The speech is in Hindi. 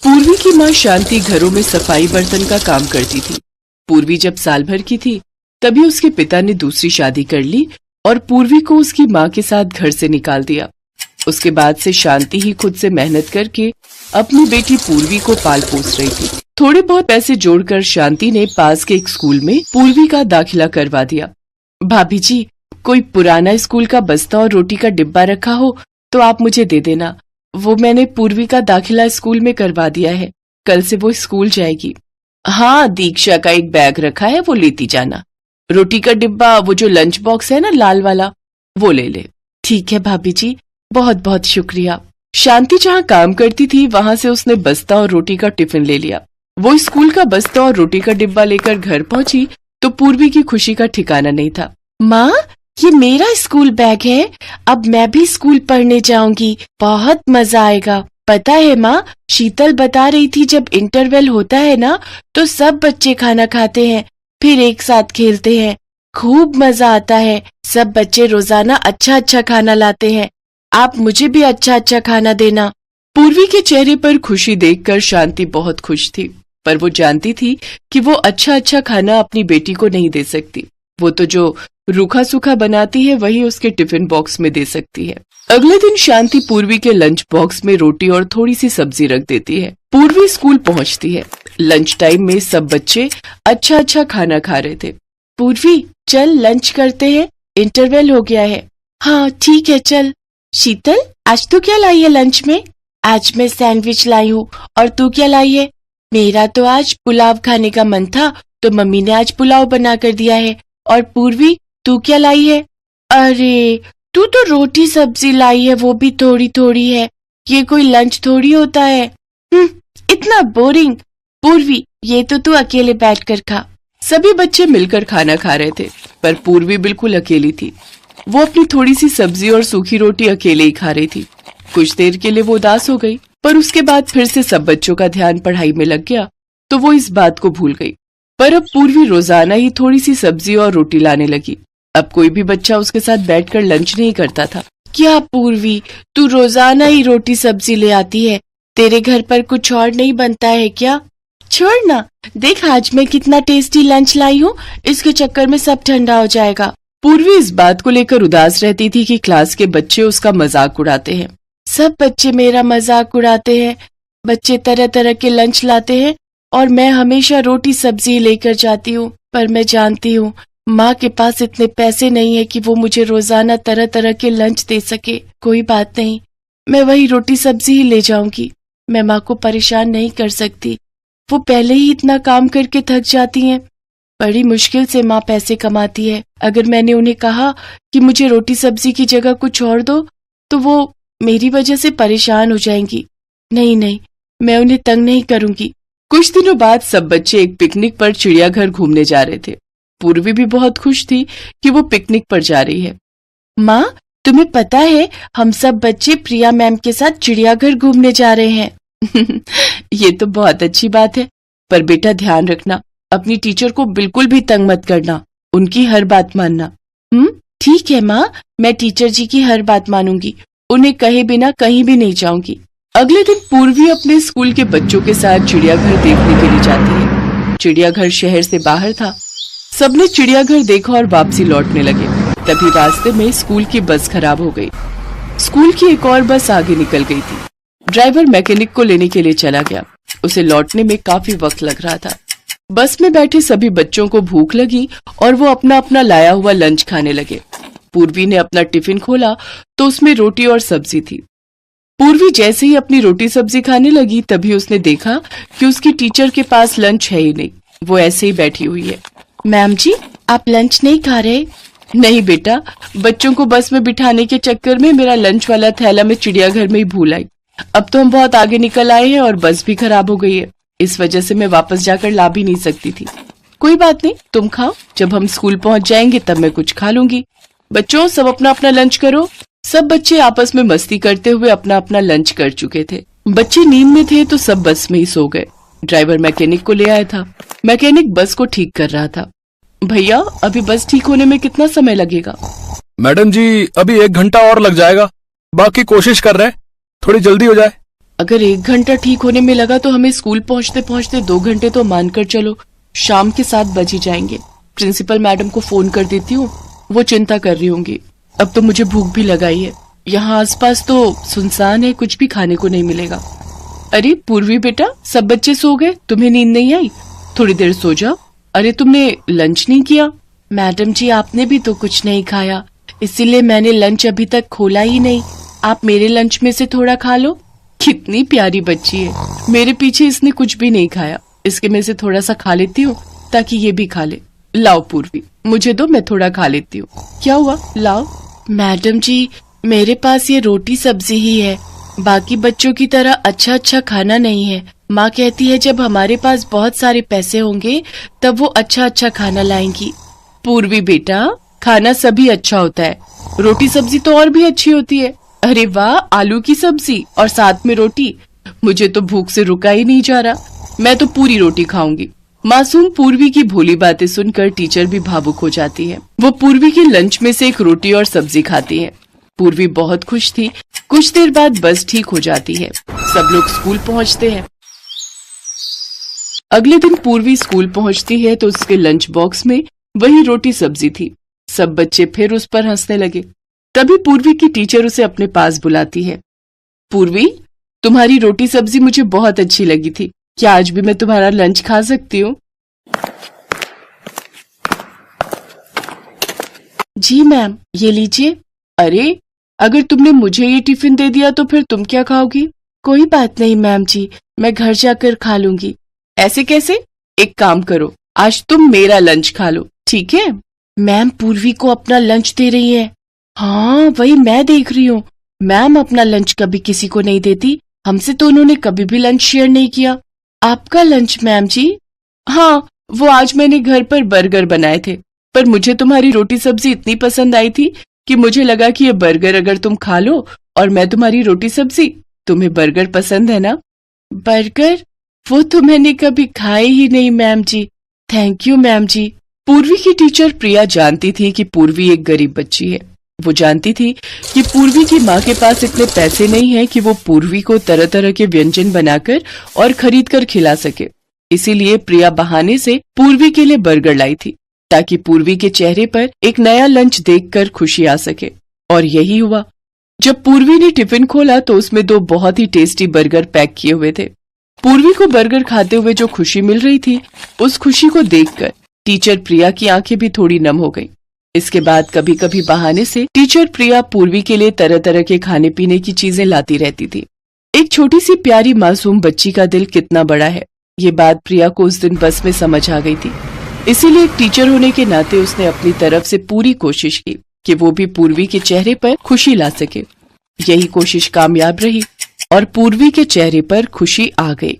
पूर्वी की माँ शांति घरों में सफाई बर्तन का काम करती थी। पूर्वी जब साल भर की थी तभी उसके पिता ने दूसरी शादी कर ली और पूर्वी को उसकी माँ के साथ घर से निकाल दिया। उसके बाद से शांति ही खुद से मेहनत करके अपनी बेटी पूर्वी को पाल पोस रही थी। थोड़े बहुत पैसे जोड़कर शांति ने पास के एक स्कूल में पूर्वी का दाखिला करवा दिया। भाभी जी, कोई पुराना स्कूल का बस्ता और रोटी का डिब्बा रखा हो तो आप मुझे दे देना। वो मैंने पूर्वी का दाखिला स्कूल में करवा दिया है, कल से वो स्कूल जाएगी। हाँ, दीक्षा का एक बैग रखा है, वो लेती जाना। रोटी का डिब्बा, वो जो लंच बॉक्स है ना लाल वाला, वो ले ले। ठीक है भाभी जी, बहुत बहुत शुक्रिया। शांति जहाँ काम करती थी वहाँ से उसने बस्ता और रोटी का टिफिन ले लिया। वो स्कूल का बस्ता और रोटी का डिब्बा लेकर घर पहुंची तो पूर्वी की खुशी का ठिकाना नहीं था। माँ, ये मेरा स्कूल बैग है, अब मैं भी स्कूल पढ़ने जाऊंगी, बहुत मजा आएगा। पता है माँ, शीतल बता रही थी जब इंटरवल होता है ना तो सब बच्चे खाना खाते हैं, फिर एक साथ खेलते हैं, खूब मजा आता है। सब बच्चे रोजाना अच्छा अच्छा खाना लाते हैं, आप मुझे भी अच्छा अच्छा खाना देना। पूर्वी के चेहरे पर खुशी देखकर शांति बहुत खुश थी, पर वो जानती थी कि वो अच्छा अच्छा खाना अपनी बेटी को नहीं दे सकती। वो तो जो रूखा सूखा बनाती है वही उसके टिफिन बॉक्स में दे सकती है। अगले दिन शांति पूर्वी के लंच बॉक्स में रोटी और थोड़ी सी सब्जी रख देती है। पूर्वी स्कूल पहुंचती है। लंच टाइम में सब बच्चे अच्छा अच्छा खाना खा रहे थे। पूर्वी, चल लंच करते हैं, इंटरवल हो गया है। हाँ ठीक है, चल। शीतल, आज तू क्या लाई है लंच में? आज मैं सैंडविच लाई हूँ, और तू क्या लाई है? मेरा तो आज पुलाव खाने का मन था तो मम्मी ने आज पुलाव बना कर दिया है। और पूर्वी, तू क्या लाई है? अरे, तू तो रोटी सब्जी लाई है, वो भी थोड़ी थोड़ी है, ये कोई लंच थोड़ी होता है। इतना बोरिंग। पूर्वी, ये तो तू अकेले बैठकर खा। सभी बच्चे मिलकर खाना खा रहे थे पर पूर्वी बिल्कुल अकेली थी। वो अपनी थोड़ी सी सब्जी और सूखी रोटी अकेले ही खा रही थी। कुछ देर के लिए वो उदास हो गई, पर उसके बाद फिर से सब बच्चों का ध्यान पढ़ाई में लग गया तो वो इस बात को भूल गई। पर अब पूर्वी रोजाना ही थोड़ी सी सब्जी और रोटी लाने लगी। अब कोई भी बच्चा उसके साथ बैठकर लंच नहीं करता था। क्या पूर्वी, तू रोजाना ही रोटी सब्जी ले आती है, तेरे घर पर कुछ और नहीं बनता है क्या? छोड़ ना, देख आज मैं कितना टेस्टी लंच लाई हूँ, इसके चक्कर में सब ठंडा हो जाएगा। पूर्वी इस बात को लेकर उदास रहती थी कि क्लास के बच्चे उसका मजाक उड़ाते हैं। सब बच्चे मेरा मजाक उड़ाते हैं, बच्चे तरह तरह के लंच लाते हैं और मैं हमेशा रोटी सब्जी लेकर जाती हूँ। पर मैं जानती हूँ माँ के पास इतने पैसे नहीं है कि वो मुझे रोजाना तरह तरह के लंच दे सके। कोई बात नहीं, मैं वही रोटी सब्जी ही ले जाऊंगी। मैं माँ को परेशान नहीं कर सकती, वो पहले ही इतना काम करके थक जाती हैं। बड़ी मुश्किल से माँ पैसे कमाती है। अगर मैंने उन्हें कहा कि मुझे रोटी सब्जी की जगह कुछ और दो तो वो मेरी वजह से परेशान हो जाएंगी। नहीं नहीं, मैं उन्हें तंग नहीं करूंगी। कुछ दिनों बाद सब बच्चे एक पिकनिक पर चिड़ियाघर घूमने जा रहे थे। पूर्वी भी बहुत खुश थी कि वो पिकनिक पर जा रही है। माँ, तुम्हें पता है हम सब बच्चे प्रिया मैम के साथ चिड़ियाघर घूमने जा रहे हैं। ये तो बहुत अच्छी बात है, पर बेटा ध्यान रखना, अपनी टीचर को बिल्कुल भी तंग मत करना, उनकी हर बात मानना। ठीक है माँ, मैं टीचर जी की हर बात मानूंगी, उन्हें कहे बिना कहीं भी नहीं जाऊंगी। अगले दिन पूर्वी अपने स्कूल के बच्चों के साथ चिड़ियाघर देखने के लिए जाती है। चिड़ियाघर शहर से बाहर था। सबने चिड़ियाघर देखा और वापसी लौटने लगे। तभी रास्ते में स्कूल की बस खराब हो गई। स्कूल की एक और बस आगे निकल गई थी। ड्राइवर मैकेनिक को लेने के लिए चला गया। उसे लौटने में काफी वक्त लग रहा था। बस में बैठे सभी बच्चों को भूख लगी और वो अपना अपना लाया हुआ लंच खाने लगे। पूर्वी ने अपना टिफिन खोला तो उसमें रोटी और सब्जी थी। पूर्वी जैसे ही अपनी रोटी सब्जी खाने लगी तभी उसने देखा कि उसकी टीचर के पास लंच है ही नहीं, वो ऐसे ही बैठी हुई है। मैम जी, आप लंच नहीं खा रहे? नहीं बेटा, बच्चों को बस में बिठाने के चक्कर में मेरा लंच वाला थैला मैं चिड़ियाघर में ही भूल आई। अब तो हम बहुत आगे निकल आए हैं और बस भी खराब हो गई है, इस वजह से मैं वापस जाकर ला भी नहीं सकती थी। कोई बात नहीं, तुम खाओ, जब हम स्कूल पहुंच जाएंगे तब मैं कुछ खा लूंगी। बच्चों, सब अपना अपना लंच करो। सब बच्चे आपस में मस्ती करते हुए अपना अपना लंच कर चुके थे। बच्चे नींद में थे तो सब बस में ही सो गए। ड्राइवर मैकेनिक को ले आया था। मैकेनिक बस को ठीक कर रहा था। भैया, अभी बस ठीक होने में कितना समय लगेगा? मैडम जी, अभी 1 घंटा और लग जाएगा, बाकी कोशिश कर रहे हैं थोड़ी जल्दी हो जाए। अगर 1 घंटा ठीक होने में लगा तो हमें स्कूल पहुंचते पहुंचते 2 घंटे तो मानकर चलो शाम के 7 बज ही जाएंगे। प्रिंसिपल मैडम को फोन कर देती हूँ, वो चिंता कर रही होंगी। अब तो मुझे भूख भी लगाई है, यहाँ आसपास तो सुनसान है, कुछ भी खाने को नहीं मिलेगा। अरे पूर्वी बेटा, सब बच्चे सो गए, तुम्हें नींद नहीं आई? थोड़ी देर सो जाओ। अरे तुमने लंच नहीं किया? मैडम जी आपने भी तो कुछ नहीं खाया, इसीलिए मैंने लंच अभी तक खोला ही नहीं। आप मेरे लंच में से थोड़ा खा लो। कितनी प्यारी बच्ची है, मेरे पीछे इसने कुछ भी नहीं खाया, इसके में से थोड़ा सा खा लेती हूँ ताकि ये भी खा ले। लाओ पूर्वी, मुझे दो, मैं थोड़ा खा लेती हूँ। क्या हुआ, लाओ। मैडम जी मेरे पास ये रोटी सब्जी ही है, बाकी बच्चों की तरह अच्छा अच्छा खाना नहीं है। माँ कहती है जब हमारे पास बहुत सारे पैसे होंगे तब वो अच्छा अच्छा खाना लाएंगी। पूर्वी बेटा, खाना सभी अच्छा होता है, रोटी सब्जी तो और भी अच्छी होती है। अरे वाह, आलू की सब्जी और साथ में रोटी, मुझे तो भूख से रुका ही नहीं जा रहा, मैं तो पूरी रोटी खाऊंगी। मासूम पूर्वी की भोली बातें सुनकर टीचर भी भावुक हो जाती है। वो पूर्वी के लंच में से एक रोटी और सब्जी खाती है। पूर्वी बहुत खुश थी। कुछ देर बाद बस ठीक हो जाती है, सब लोग स्कूल पहुंचते हैं। अगले दिन पूर्वी स्कूल पहुंचती है तो उसके लंच बॉक्स में वही रोटी सब्जी थी। सब बच्चे फिर उस पर हंसने लगे। तभी पूर्वी की टीचर उसे अपने पास बुलाती है। पूर्वी, तुम्हारी रोटी सब्जी मुझे बहुत अच्छी लगी थी, क्या आज भी मैं तुम्हारा लंच खा सकती हूँ? जी मैम, ये लीजिए। अरे, अगर तुमने मुझे ये टिफिन दे दिया तो फिर तुम क्या खाओगी? कोई बात नहीं मैम जी, मैं घर जाकर खा लूंगी। ऐसे कैसे? एक काम करो, आज तुम मेरा लंच खा लो, ठीक है? मैम पूर्वी को अपना लंच दे रही है। हाँ वही मैं देख रही हूँ, मैम अपना लंच कभी किसी को नहीं देती, हमसे तो उन्होंने कभी भी लंच शेयर नहीं किया। आपका लंच मैम जी? हाँ, वो आज मैंने घर पर बर्गर बनाए थे, पर मुझे तुम्हारी रोटी सब्जी इतनी पसंद आई थी कि मुझे लगा कि ये बर्गर अगर तुम खा लो और मैं तुम्हारी रोटी सब्जी, तुम्हें बर्गर पसंद है ना? बर्गर? वो तो मैंने कभी खाए ही नहीं ma'am ji. Thank you ma'am ji. Purvi की टीचर प्रिया जानती थी कि पूर्वी एक गरीब बच्ची है। वो जानती थी कि पूर्वी की माँ के पास इतने पैसे नहीं हैं कि वो पूर्वी को तरह तरह के व्यंजन बनाकर और खरीद कर खिला सके। इसीलिए प्रिया बहाने से पूर्वी के लिए बर्गर लाई थी ताकि पूर्वी के चेहरे पर एक नया लंच देखकर खुशी आ सके। और यही हुआ। जब पूर्वी ने टिफिन खोला तो उसमें 2 बहुत ही टेस्टी बर्गर पैक किए हुए थे। पूर्वी को बर्गर खाते हुए जो खुशी मिल रही थी, उस खुशी को देखकर टीचर प्रिया की आंखें भी थोड़ी नम हो गईं। इसके बाद कभी कभी बहाने से टीचर प्रिया पूर्वी के लिए तरह तरह के खाने पीने की चीजें लाती रहती थी। एक छोटी सी प्यारी मासूम बच्ची का दिल कितना बड़ा है, ये बात प्रिया को उस दिन बस में समझ आ गई थी। इसीलिए एक टीचर होने के नाते उसने अपनी तरफ से पूरी कोशिश की कि वो भी पूर्वी के चेहरे पर खुशी ला सके। यही कोशिश कामयाब रही और पूर्वी के चेहरे पर खुशी आ गई।